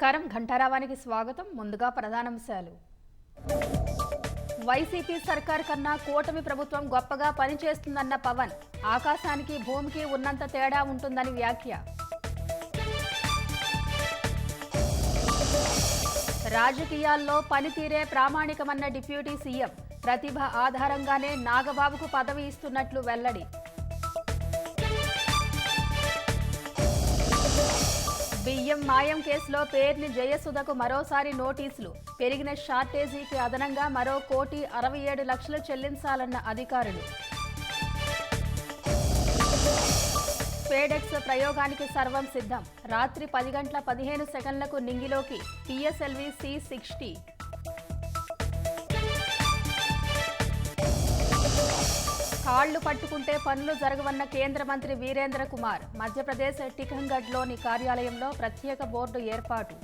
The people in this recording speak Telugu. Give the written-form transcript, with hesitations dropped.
నమస్కారం ఘంటారావానికి స్వాగతం. ముందుగా ప్రధానాంశాలు. వైసీపీ సర్కార్ కన్నా కూటమి ప్రభుత్వం గొప్పగా పనిచేస్తుందన్న పవన్. ఆకాశానికి భూమికి ఉన్నంత తేడా ఉంటుందని వ్యాఖ్య. రాజకీయాల్లో పనితీరే ప్రామాణికమన్న డిప్యూటీ సీఎం. ప్రతిభ ఆధారంగానే నాగబాబుకు పదవి ఇస్తున్నట్లు వెల్లడి. బియ్యం మాయం కేసులో పేర్ని జయసుధకు మరోసారి నోటీసులు. పెరిగిన షార్టేజీకి అదనంగా మరో 1,67,00,000 చెల్లించాలన్న అధికారులు. ఫేడెక్స్ ప్రయోగానికి సర్వం సిద్ధం. రాత్రి 10:15 నింగిలోకి PSLV C-60. కాళ్లు పట్టుకుంటే పనులు జరగవన్న కేంద్ర మంత్రి వీరేంద్ర కుమార్. మధ్యప్రదేశ్ టికంగఢ్లోని కార్యాలయంలో ప్రత్యేక బోర్డు ఏర్పాటు.